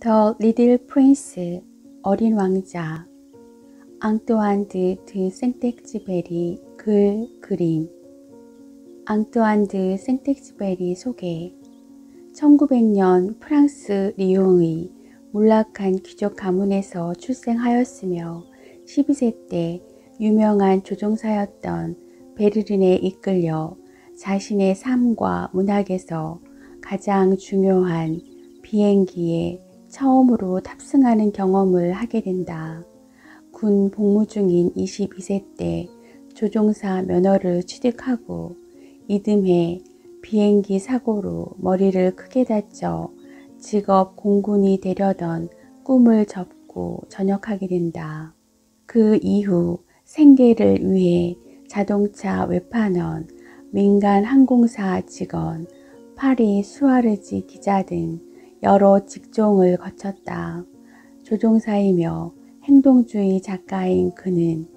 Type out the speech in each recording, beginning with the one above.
The Little Prince, 어린 왕자, 앙뚜안 드 생텍쥐베리 글, 그림. 앙뚜안 드 생텍쥐베리 소개. 1900년 프랑스 리옹의 몰락한 귀족 가문에서 출생하였으며 12세 때 유명한 조종사였던 베르린에 이끌려 자신의 삶과 문학에서 가장 중요한 비행기에 처음으로 탑승하는 경험을 하게 된다. 군 복무 중인 22세 때 조종사 면허를 취득하고 이듬해 비행기 사고로 머리를 크게 다쳐 직업 공군이 되려던 꿈을 접고 전역하게 된다. 그 이후 생계를 위해 자동차 외판원, 민간 항공사 직원, 파리 수아르지 기자 등 여러 직종을 거쳤다. 조종사이며 행동주의 작가인 그는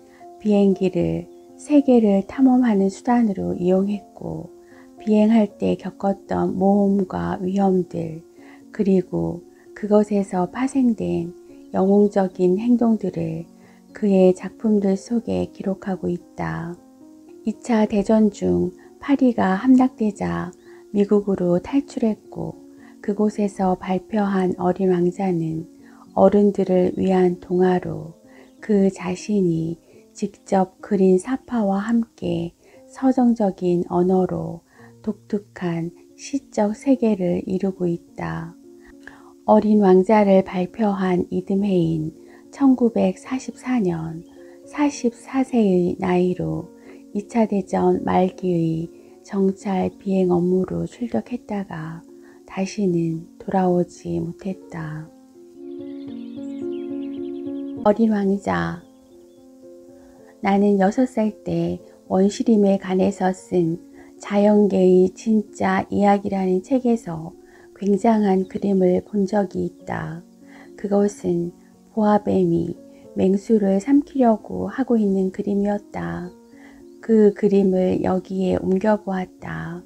비행기를 세계를 탐험하는 수단으로 이용했고 비행할 때 겪었던 모험과 위험들 그리고 그것에서 파생된 영웅적인 행동들을 그의 작품들 속에 기록하고 있다. 2차 대전 중 파리가 함락되자 미국으로 탈출했고 그곳에서 발표한 어린 왕자는 어른들을 위한 동화로 그 자신이 직접 그린 사파와 함께 서정적인 언어로 독특한 시적 세계를 이루고 있다. 어린 왕자를 발표한 이듬해인 1944년 44세의 나이로 2차 대전 말기의 정찰 비행 업무로 출격했다가 다시는 돌아오지 못했다. 어린 왕자. 나는 6살 때 원시림에 관해서 쓴 자연계의 진짜 이야기라는 책에서 굉장한 그림을 본 적이 있다. 그것은 보아뱀이 맹수를 삼키려고 하고 있는 그림이었다. 그 그림을 여기에 옮겨보았다.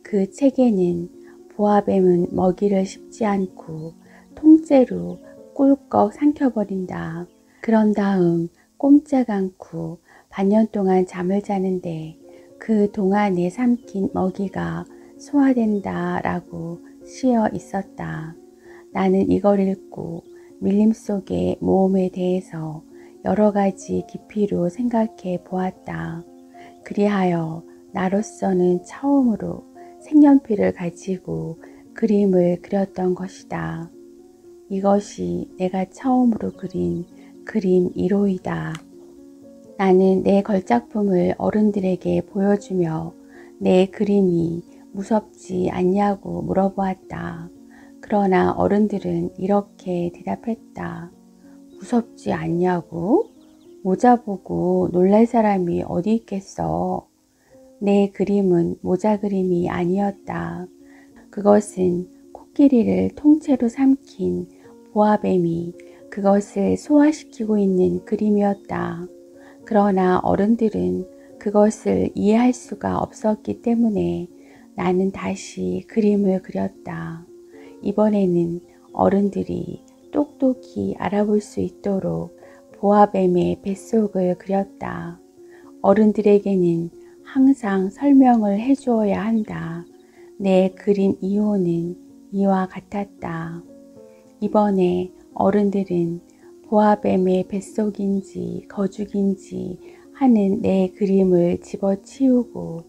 그 책에는 보아뱀은 먹이를 씹지 않고 통째로 꿀꺽 삼켜버린다. 그런 다음 꼼짝 않고 반년 동안 잠을 자는데 그 동안에 삼킨 먹이가 소화된다 라고 쓰여 있었다. 나는 이걸 읽고 밀림 속의 모험에 대해서 여러 가지 깊이로 생각해 보았다. 그리하여 나로서는 처음으로 색연필을 가지고 그림을 그렸던 것이다. 이것이 내가 처음으로 그린 그림 1호이다. 나는 내 걸작품을 어른들에게 보여주며 내 그림이 무섭지 않냐고 물어보았다. 그러나 어른들은 이렇게 대답했다. 무섭지 않냐고? 모자 보고 놀랄 사람이 어디 있겠어? 내 그림은 모자 그림이 아니었다. 그것은 코끼리를 통째로 삼킨 보아뱀이 그것을 소화시키고 있는 그림이었다. 그러나 어른들은 그것을 이해할 수가 없었기 때문에 나는 다시 그림을 그렸다. 이번에는 어른들이 똑똑히 알아볼 수 있도록 보아뱀의 뱃속을 그렸다. 어른들에게는 항상 설명을 해주어야 한다. 내 그림 2호는 이와 같았다. 이번에 어른들은 보아뱀의 뱃속인지 거죽인지 하는 내 그림을 집어치우고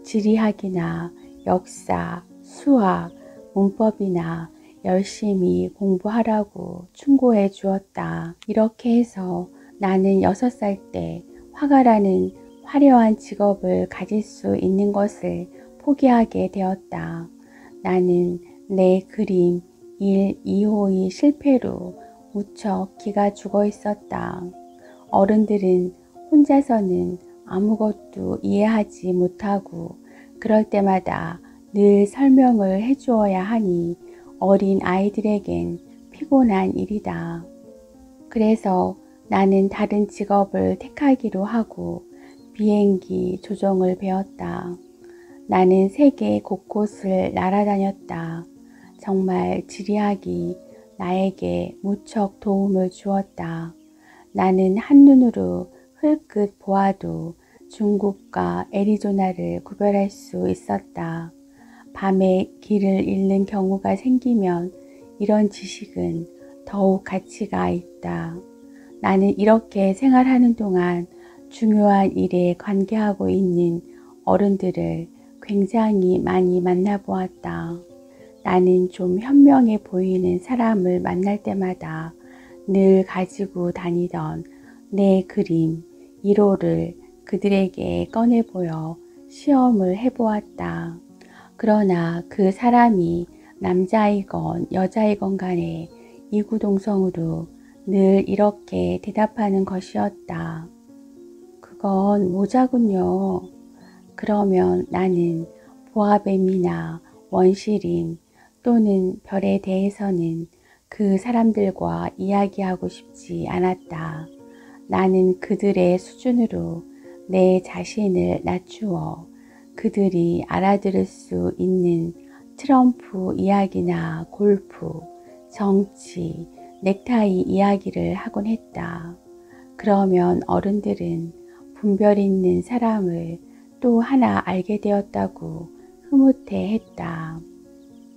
지리학이나 역사, 수학, 문법이나 열심히 공부하라고 충고해 주었다. 이렇게 해서 나는 6살 때 화가라는 화려한 직업을 가질 수 있는 것을 포기하게 되었다. 나는 내 그림 1, 2호의 실패로 무척 기가 죽어 있었다. 어른들은 혼자서는 아무것도 이해하지 못하고 그럴 때마다 늘 설명을 해주어야 하니 어린 아이들에겐 피곤한 일이다. 그래서 나는 다른 직업을 택하기로 하고 비행기 조종을 배웠다. 나는 세계 곳곳을 날아다녔다. 정말 지리학이 나에게 무척 도움을 주었다. 나는 한눈으로 흘끗 보아도 중국과 애리조나를 구별할 수 있었다. 밤에 길을 잃는 경우가 생기면 이런 지식은 더욱 가치가 있다. 나는 이렇게 생활하는 동안 중요한 일에 관계하고 있는 어른들을 굉장히 많이 만나보았다. 나는 좀 현명해 보이는 사람을 만날 때마다 늘 가지고 다니던 내 그림 1호를 그들에게 꺼내 보여 시험을 해보았다. 그러나 그 사람이 남자이건 여자이건 간에 이구동성으로 늘 이렇게 대답하는 것이었다. 그건 모자군요. 그러면 나는 보아뱀이나 원시림 또는 별에 대해서는 그 사람들과 이야기하고 싶지 않았다. 나는 그들의 수준으로 내 자신을 낮추어 그들이 알아들을 수 있는 트럼프 이야기나 골프, 정치, 넥타이 이야기를 하곤 했다. 그러면 어른들은 분별 있는 사람을 또 하나 알게 되었다고 흐뭇해했다.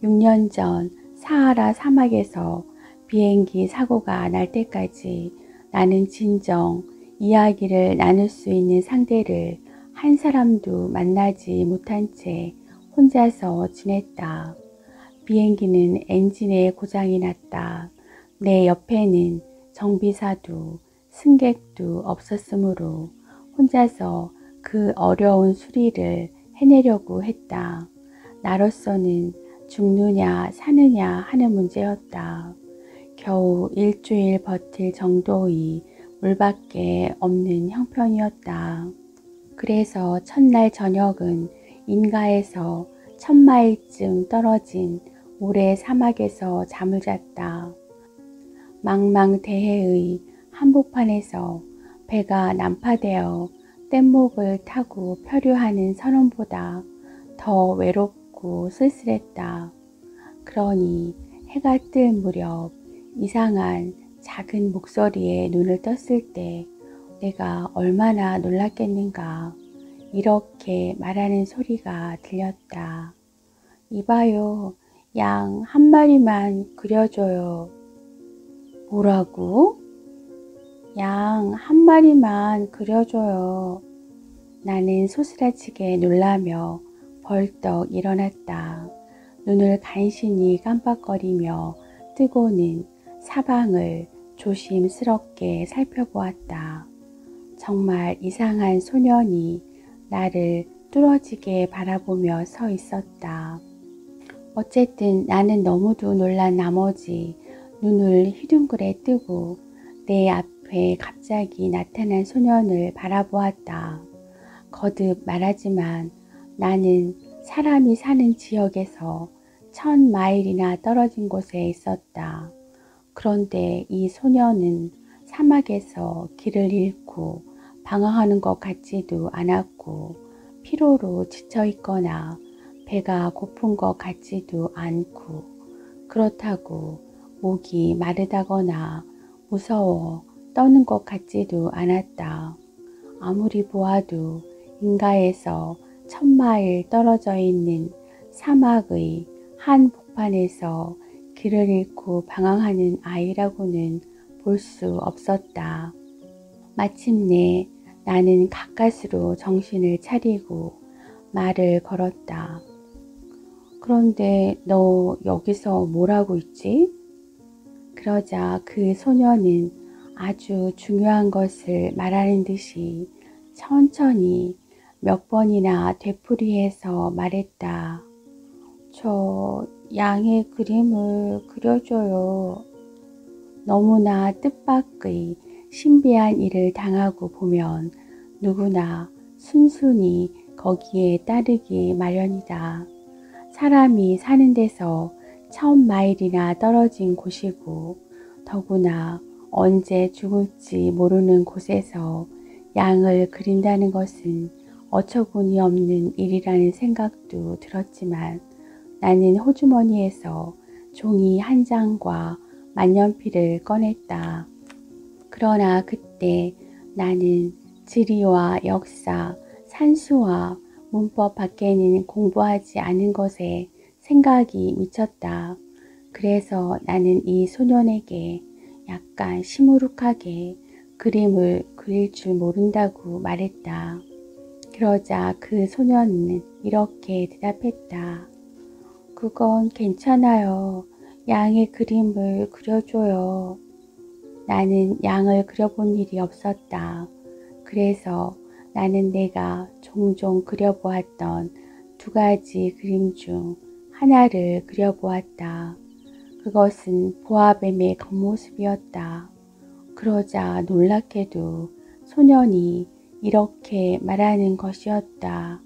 6년 전 사하라 사막에서 비행기 사고가 날 때까지 나는 진정 이야기를 나눌 수 있는 상대를 한 사람도 만나지 못한 채 혼자서 지냈다. 비행기는 엔진에 고장이 났다. 내 옆에는 정비사도 승객도 없었으므로 혼자서 그 어려운 수리를 해내려고 했다. 나로서는 죽느냐 사느냐 하는 문제였다. 겨우 일주일 버틸 정도의 물밖에 없는 형편이었다. 그래서 첫날 저녁은 인가에서 1000마일쯤 떨어진 모래 사막에서 잠을 잤다. 망망대해의 한복판에서 배가 난파되어 뗏목을 타고 표류하는 선원보다 더 외롭고 쓸쓸했다. 그러니 해가 뜰 무렵 이상한 작은 목소리에 눈을 떴을 때 내가 얼마나 놀랐겠는가. 이렇게 말하는 소리가 들렸다. 이봐요, 양 한 마리만 그려줘요. 뭐라고? 양 한 마리만 그려줘요. 나는 소스라치게 놀라며 벌떡 일어났다. 눈을 간신히 깜빡거리며 뜨고는 사방을 조심스럽게 살펴보았다. 정말 이상한 소년이 나를 뚫어지게 바라보며 서 있었다. 어쨌든 나는 너무도 놀란 나머지 눈을 휘둥그레 뜨고 내 앞에 갑자기 나타난 소년을 바라보았다. 거듭 말하지만 나는 사람이 사는 지역에서 1000마일이나 떨어진 곳에 있었다. 그런데 이 소년은 사막에서 길을 잃고 방황하는 것 같지도 않았고 피로로 지쳐 있거나 배가 고픈 것 같지도 않고 그렇다고 목이 마르다거나 무서워 떠는 것 같지도 않았다. 아무리 보아도 인가에서 1000마일 떨어져 있는 사막의 한 복판에서 길을 잃고 방황하는 아이라고는 볼 수 없었다. 마침내 나는 가까스로 정신을 차리고 말을 걸었다. 그런데 너 여기서 뭘 하고 있지? 그러자 그 소녀는 아주 중요한 것을 말하는 듯이 천천히 몇 번이나 되풀이해서 말했다. 저 양의 그림을 그려줘요. 너무나 뜻밖의 신비한 일을 당하고 보면 누구나 순순히 거기에 따르기 마련이다. 사람이 사는 데서 1000마일이나 떨어진 곳이고 더구나 언제 죽을지 모르는 곳에서 양을 그린다는 것은 어처구니 없는 일이라는 생각도 들었지만 나는 호주머니에서 종이 한 장과 만년필을 꺼냈다. 그러나 그때 나는 지리와 역사, 산수와 문법 밖에는 공부하지 않은 것에 생각이 미쳤다. 그래서 나는 이 소년에게 약간 시무룩하게 그림을 그릴 줄 모른다고 말했다. 그러자 그 소년은 이렇게 대답했다. 그건 괜찮아요. 양의 그림을 그려줘요. 나는 양을 그려본 일이 없었다. 그래서 나는 내가 종종 그려보았던 두 가지 그림 중 하나를 그려보았다. 그것은 보아뱀의 겉모습이었다. 그러자 놀랍게도 소년이 이렇게 말하는 것이었다.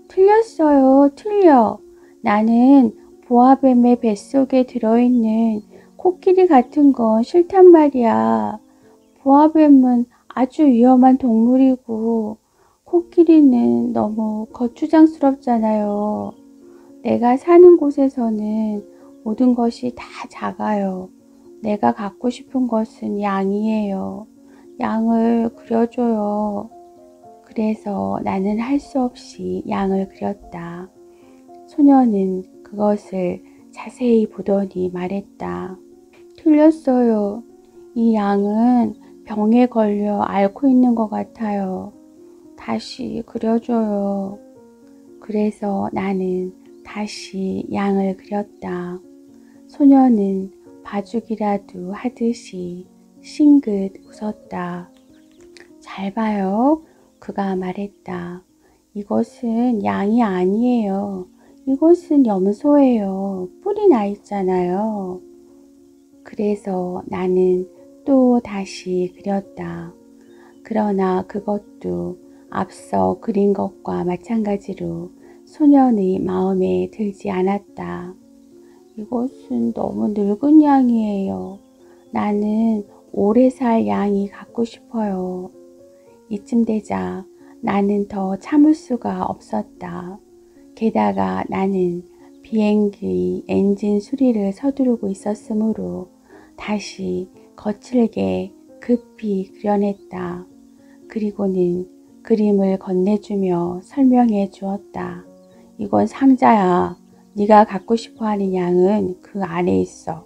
틀렸어요. 틀려. 나는 보아뱀의 뱃속에 들어있는 코끼리 같은 건 싫단 말이야. 보아뱀은 아주 위험한 동물이고 코끼리는 너무 거추장스럽잖아요. 내가 사는 곳에서는 모든 것이 다 작아요. 내가 갖고 싶은 것은 양이에요. 양을 그려줘요. 그래서 나는 할 수 없이 양을 그렸다. 소녀는 그것을 자세히 보더니 말했다. 틀렸어요. 이 양은 병에 걸려 앓고 있는 것 같아요. 다시 그려줘요. 그래서 나는 다시 양을 그렸다. 소녀는 봐주기라도 하듯이 싱긋 웃었다. 잘 봐요. 그가 말했다. 이것은 양이 아니에요. 이것은 염소예요. 뿔이 나 있잖아요. 그래서 나는 또 다시 그렸다. 그러나 그것도 앞서 그린 것과 마찬가지로 소년의 마음에 들지 않았다. 이것은 너무 늙은 양이에요. 나는 오래 살 양이 갖고 싶어요. 이쯤 되자 나는 더 참을 수가 없었다. 게다가 나는 비행기 엔진 수리를 서두르고 있었으므로 다시 거칠게 급히 그려냈다. 그리고는 그림을 건네주며 설명해 주었다. 이건 상자야. 네가 갖고 싶어하는 양은 그 안에 있어.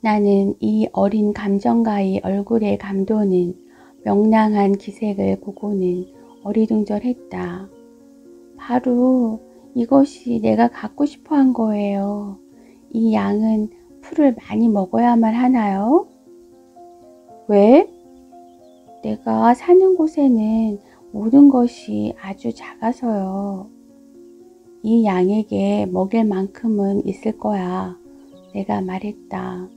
나는 이 어린 감정가의 얼굴에 감도는 명랑한 기색을 보고는 어리둥절했다. 바로 이것이 내가 갖고 싶어한 거예요. 이 양은 풀을 많이 먹어야만 하나요? 왜? 내가 사는 곳에는 모든 것이 아주 작아서요. 이 양에게 먹일 만큼은 있을 거야. 내가 말했다.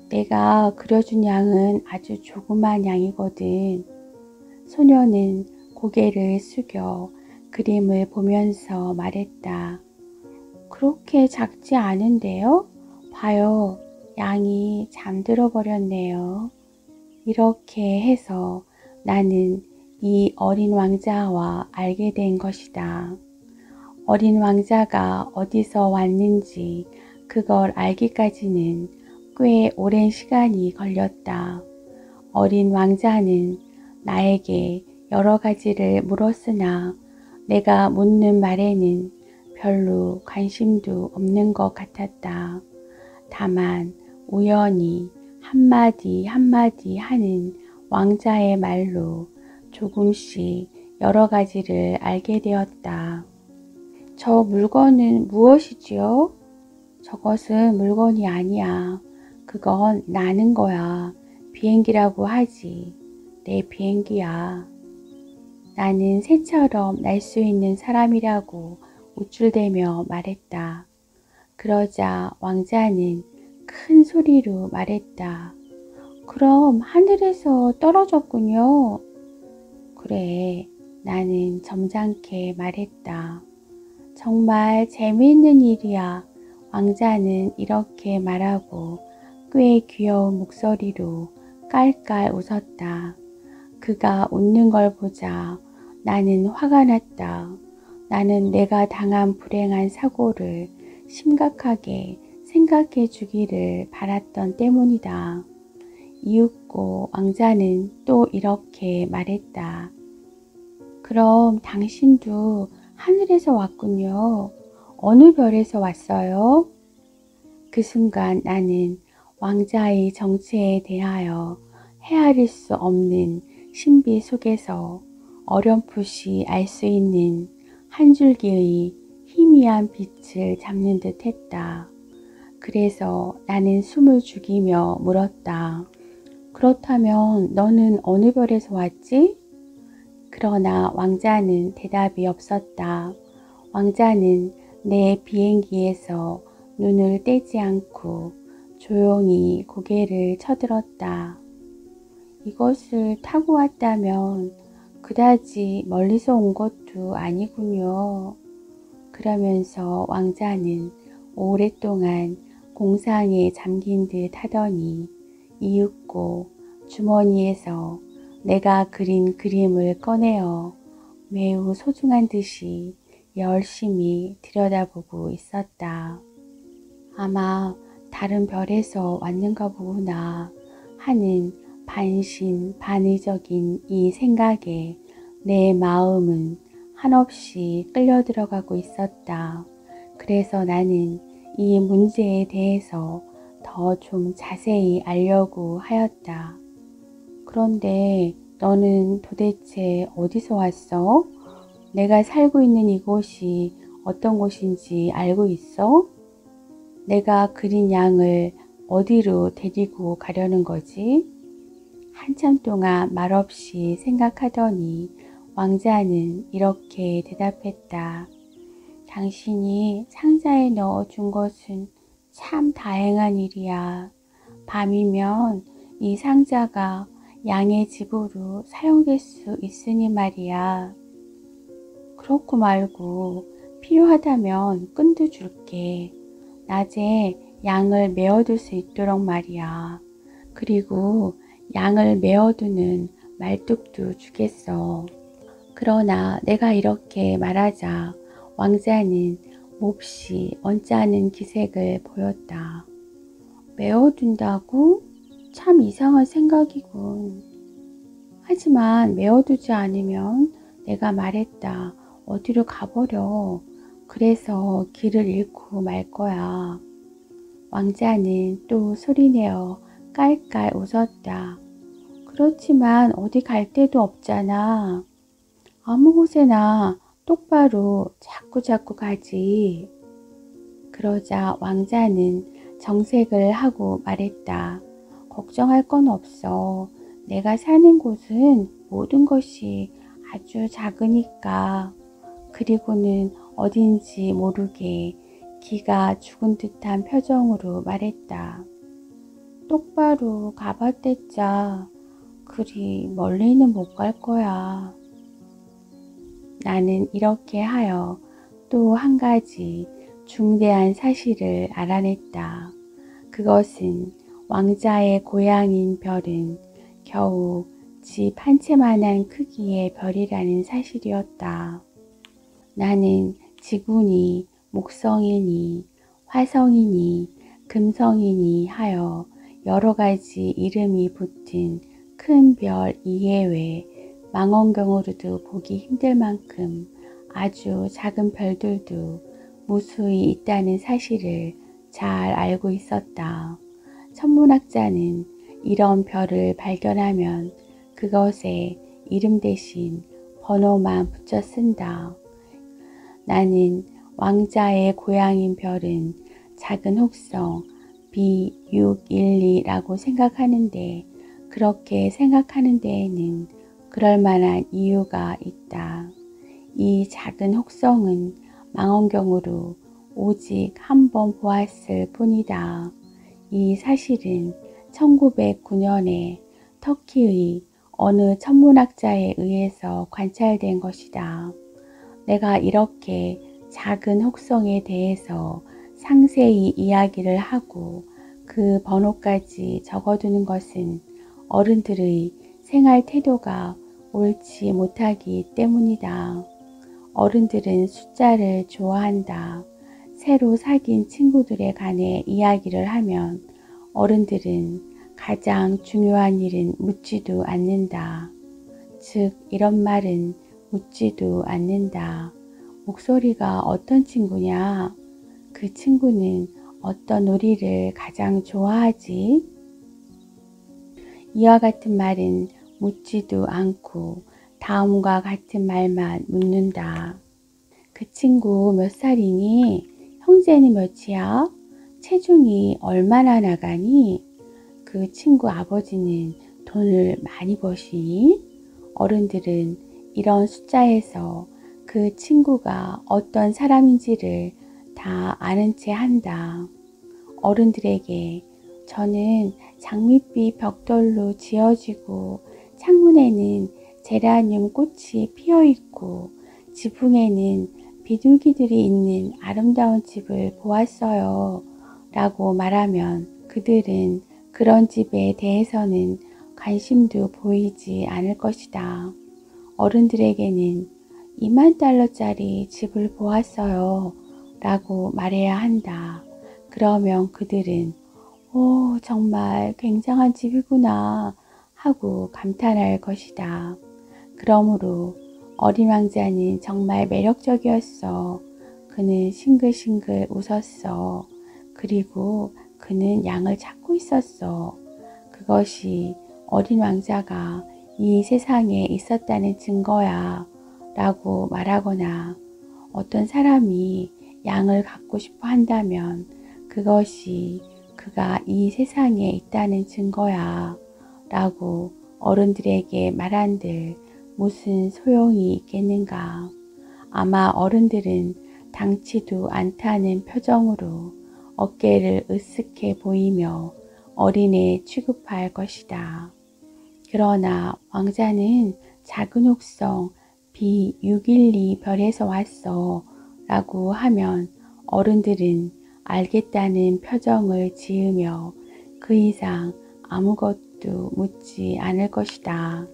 내가 그려준 양은 아주 조그만 양이거든. 소녀는 고개를 숙여 그림을 보면서 말했다. 그렇게 작지 않은데요? 봐요. 양이 잠들어 버렸네요. 이렇게 해서 나는 이 어린 왕자와 알게 된 것이다. 어린 왕자가 어디서 왔는지 그걸 알기까지는 꽤 오랜 시간이 걸렸다. 어린 왕자는 나에게 여러 가지를 물었으나 내가 묻는 말에는 별로 관심도 없는 것 같았다. 다만 우연히 한마디 한마디 하는 왕자의 말로 조금씩 여러 가지를 알게 되었다. 저 물건은 무엇이지요? 저것은 물건이 아니야. 그건 나는 거야. 비행기라고 하지. 내 비행기야. 나는 새처럼 날 수 있는 사람이라고 우쭐대며 말했다. 그러자 왕자는 큰 소리로 말했다. 그럼 하늘에서 떨어졌군요. 그래, 나는 점잖게 말했다. 정말 재미있는 일이야. 왕자는 이렇게 말하고 꽤 귀여운 목소리로 깔깔 웃었다. 그가 웃는 걸 보자 나는 화가 났다. 나는 내가 당한 불행한 사고를 심각하게 생각해 주기를 바랐던 때문이다. 이윽고 왕자는 또 이렇게 말했다. 그럼 당신도 하늘에서 왔군요. 어느 별에서 왔어요? 그 순간 나는 왕자의 정체에 대하여 헤아릴 수 없는 신비 속에서 어렴풋이 알 수 있는 한 줄기의 희미한 빛을 잡는 듯 했다. 그래서 나는 숨을 죽이며 물었다. 그렇다면 너는 어느 별에서 왔지? 그러나 왕자는 대답이 없었다. 왕자는 내 비행기에서 눈을 떼지 않고 조용히 고개를 쳐들었다. 이것을 타고 왔다면 그다지 멀리서 온 것도 아니군요. 그러면서 왕자는 오랫동안 공상에 잠긴 듯 하더니 이윽고 주머니에서 내가 그린 그림을 꺼내어 매우 소중한 듯이 열심히 들여다보고 있었다. 아마 다른 별에서 왔는가 보구나 하는 반신반의적인 이 생각에 내 마음은 한없이 끌려 들어가고 있었다. 그래서 나는 이 문제에 대해서 더 좀 자세히 알려고 하였다. 그런데 너는 도대체 어디서 왔어? 내가 살고 있는 이곳이 어떤 곳인지 알고 있어? 내가 그린 양을 어디로 데리고 가려는 거지? 한참 동안 말없이 생각하더니 왕자는 이렇게 대답했다. 당신이 상자에 넣어준 것은 참 다행한 일이야. 밤이면 이 상자가 양의 집으로 사용될 수 있으니 말이야. 그렇고 말고 필요하다면 끈도 줄게. 낮에 양을 메어둘 수 있도록 말이야. 그리고 양을 메어두는 말뚝도 주겠어. 그러나 내가 이렇게 말하자 왕자는 몹시 언짢은 기색을 보였다. 메어둔다고? 참 이상한 생각이군. 하지만 메어두지 않으면 내가 말했다. 어디로 가버려. 그래서 길을 잃고 말 거야. 왕자는 또 소리내어 깔깔 웃었다. 그렇지만 어디 갈 데도 없잖아. 아무 곳에나 똑바로 자꾸자꾸 가지. 그러자 왕자는 정색을 하고 말했다. 걱정할 건 없어. 내가 사는 곳은 모든 것이 아주 작으니까. 그리고는 어딘지 모르게 기가 죽은 듯한 표정으로 말했다. 똑바로 가봤댔자 그리 멀리는 못 갈 거야. 나는 이렇게 하여 또 한 가지 중대한 사실을 알아냈다. 그것은 왕자의 고향인 별은 겨우 집 한 채만한 크기의 별이라는 사실이었다. 나는 지구니 목성이니 화성이니 금성이니 하여 여러 가지 이름이 붙은 큰 별 이외에 망원경으로도 보기 힘들 만큼 아주 작은 별들도 무수히 있다는 사실을 잘 알고 있었다. 천문학자는 이런 별을 발견하면 그것에 이름 대신 번호만 붙여 쓴다. 나는 왕자의 고향인 별은 작은 혹성 B612라고 생각하는데 그렇게 생각하는 데에는 그럴 만한 이유가 있다. 이 작은 혹성은 망원경으로 오직 한 번 보았을 뿐이다. 이 사실은 1909년에 터키의 어느 천문학자에 의해서 관찰된 것이다. 내가 이렇게 작은 혹성에 대해서 상세히 이야기를 하고 그 번호까지 적어두는 것은 어른들의 생활 태도가 옳지 못하기 때문이다. 어른들은 숫자를 좋아한다. 새로 사귄 친구들에 관해 이야기를 하면 어른들은 가장 중요한 일은 묻지도 않는다. 즉, 이런 말은 묻지도 않는다. 목소리가 어떤 친구냐? 그 친구는 어떤 놀이를 가장 좋아하지? 이와 같은 말은 묻지도 않고 다음과 같은 말만 묻는다. 그 친구 몇 살이니? 형제는 몇이야? 체중이 얼마나 나가니? 그 친구 아버지는 돈을 많이 버시니? 어른들은 이런 숫자에서 그 친구가 어떤 사람인지를 다 아는 채 한다. 어른들에게 저는 장밋빛 벽돌로 지어지고 창문에는 제라늄 꽃이 피어있고 지붕에는 비둘기들이 있는 아름다운 집을 보았어요 라고 말하면 그들은 그런 집에 대해서는 관심도 보이지 않을 것이다. 어른들에게는 20,000달러짜리 집을 보았어요 라고 말해야 한다. 그러면 그들은 오, 정말 굉장한 집이구나 하고 감탄할 것이다. 그러므로 어린 왕자는 정말 매력적이었어. 그는 싱글싱글 웃었어. 그리고 그는 양을 찾고 있었어. 그것이 어린 왕자가 이 세상에 있었다는 증거야 라고 말하거나 어떤 사람이 양을 갖고 싶어 한다면 그것이 그가 이 세상에 있다는 증거야 라고 어른들에게 말한들 무슨 소용이 있겠는가. 아마 어른들은 당치도 않다는 표정으로 어깨를 으쓱해 보이며 어린애 취급할 것이다. 그러나 왕자는 작은 혹성 B612 별에서 왔어 라고 하면 어른들은 알겠다는 표정을 지으며 그 이상 아무것도 묻지 않을 것이다.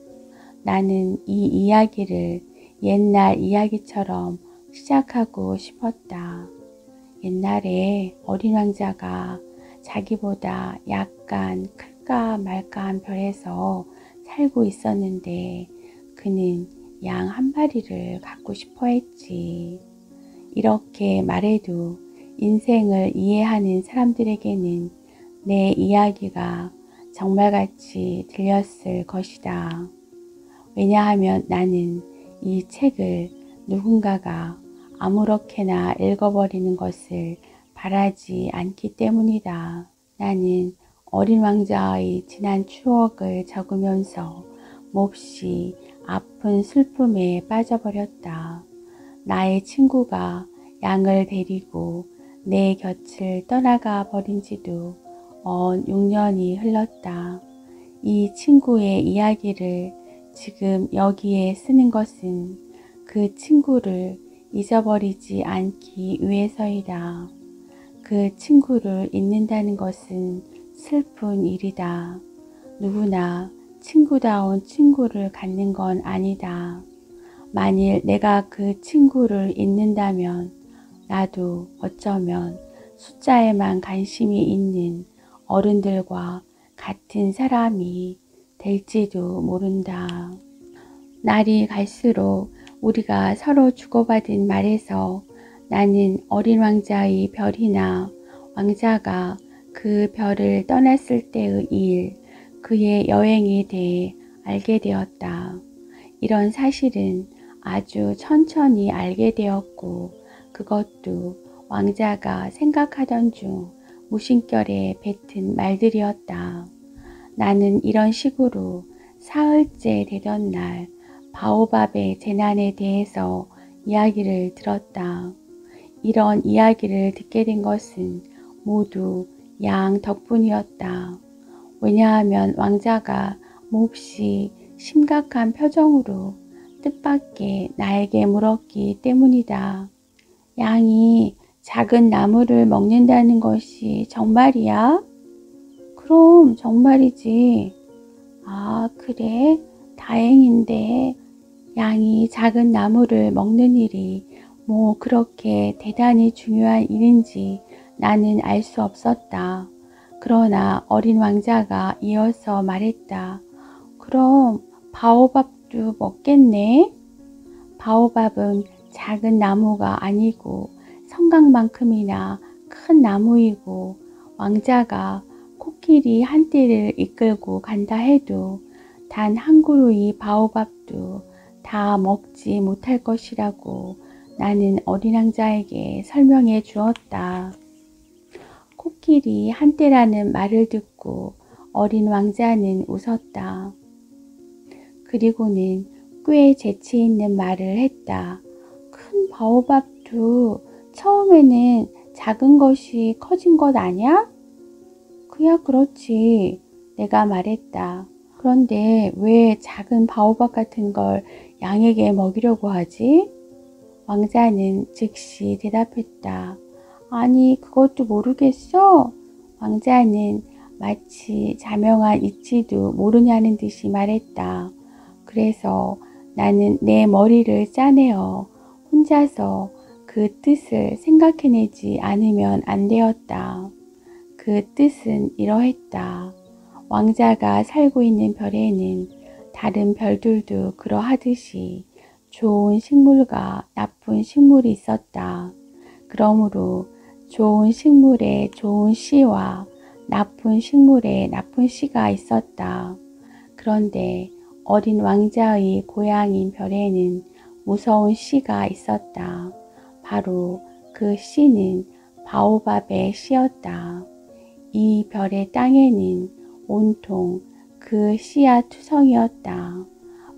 나는 이 이야기를 옛날 이야기처럼 시작하고 싶었다. 옛날에 어린 왕자가 자기보다 약간 클까 말까한 별에서 살고 있었는데 그는 양 한 마리를 갖고 싶어 했지. 이렇게 말해도 인생을 이해하는 사람들에게는 내 이야기가 정말같이 들렸을 것이다. 왜냐하면 나는 이 책을 누군가가 아무렇게나 읽어버리는 것을 바라지 않기 때문이다. 나는 어린 왕자의 지난 추억을 적으면서 몹시 아픈 슬픔에 빠져버렸다. 나의 친구가 양을 데리고 내 곁을 떠나가 버린 지도 6년이 흘렀다. 이 친구의 이야기를 지금 여기에 쓰는 것은 그 친구를 잊어버리지 않기 위해서이다. 그 친구를 잊는다는 것은 슬픈 일이다. 누구나 친구다운 친구를 갖는 건 아니다. 만일 내가 그 친구를 잊는다면 나도 어쩌면 숫자에만 관심이 있는 어른들과 같은 사람이 될지도 모른다. 날이 갈수록 우리가 서로 주고받은 말에서 나는 어린 왕자의 별이나 왕자가 그 별을 떠났을 때의 일, 그의 여행에 대해 알게 되었다. 이런 사실은 아주 천천히 알게 되었고 그것도 왕자가 생각하던 중 무심결에 뱉은 말들이었다. 나는 이런 식으로 사흘째 되던 날 바오밥의 재난에 대해서 이야기를 들었다. 이런 이야기를 듣게 된 것은 모두 양 덕분이었다. 왜냐하면 왕자가 몹시 심각한 표정으로 뜻밖의 나에게 물었기 때문이다. 양이 작은 나무를 먹는다는 것이 정말이야? 그럼 정말이지. 아, 그래? 다행인데 양이 작은 나무를 먹는 일이 뭐 그렇게 대단히 중요한 일인지 나는 알 수 없었다. 그러나 어린 왕자가 이어서 말했다. 그럼 바오밥도 먹겠네? 바오밥은 작은 나무가 아니고 성강만큼이나 큰 나무이고 왕자가 코끼리 한 띠를 이끌고 간다 해도 단 한 그루의 바오밥도 다 먹지 못할 것이라고 나는 어린 왕자에게 설명해 주었다. 코끼리 한 떼라는 말을 듣고 어린 왕자는 웃었다. 그리고는 꽤 재치 있는 말을 했다. 큰 바오밥도 처음에는 작은 것이 커진 것 아냐? 그야 그렇지. 내가 말했다. 그런데 왜 작은 바오밥 같은 걸 양에게 먹이려고 하지? 왕자는 즉시 대답했다. 아니, 그것도 모르겠어? 왕자는 마치 자명한 이치도 모르냐는 듯이 말했다. 그래서 나는 내 머리를 짜내어 혼자서 그 뜻을 생각해내지 않으면 안 되었다. 그 뜻은 이러했다. 왕자가 살고 있는 별에는 다른 별들도 그러하듯이 좋은 식물과 나쁜 식물이 있었다. 그러므로 좋은 식물에 좋은 씨와 나쁜 식물에 나쁜 씨가 있었다. 그런데 어린 왕자의 고향인 별에는 무서운 씨가 있었다. 바로 그 씨는 바오밥의 씨였다. 이 별의 땅에는 온통 그 씨앗 투성이었다.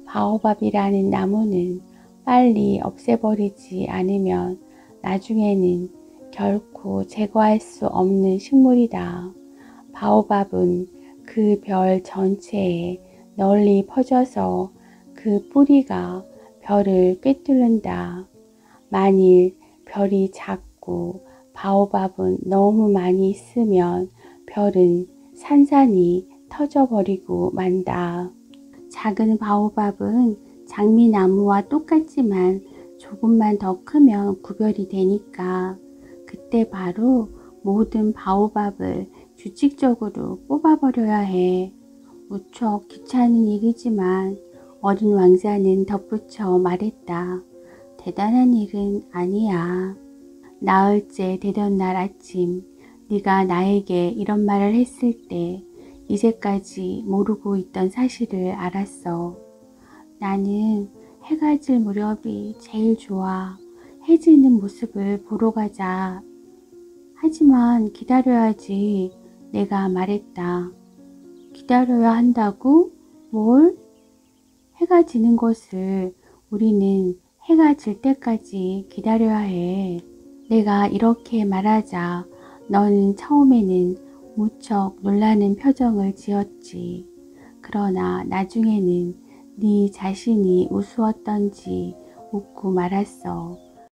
바오밥이라는 나무는 빨리 없애버리지 않으면 나중에는 결코 제거할 수 없는 식물이다. 바오밥은 그 별 전체에 널리 퍼져서 그 뿌리가 별을 꿰뚫는다. 만일 별이 작고 바오밥은 너무 많이 있으면 별은 산산이 터져버리고 만다. 작은 바오밥은 장미나무와 똑같지만 조금만 더 크면 구별이 되니까 그때 바로 모든 바오밥을 규칙적으로 뽑아버려야 해. 무척 귀찮은 일이지만 어린 왕자는 덧붙여 말했다. 대단한 일은 아니야. 나흘째 되던 날 아침 네가 나에게 이런 말을 했을 때 이제까지 모르고 있던 사실을 알았어. 나는 해가 질 무렵이 제일 좋아. 해 지는 모습을 보러 가자. 하지만 기다려야지. 내가 말했다. 기다려야 한다고? 뭘? 해가 지는 것을 우리는 해가 질 때까지 기다려야 해. 내가 이렇게 말하자 너는 처음에는 무척 놀라는 표정을 지었지. 그러나 나중에는 네 자신이 우스웠던지 웃고 말았어.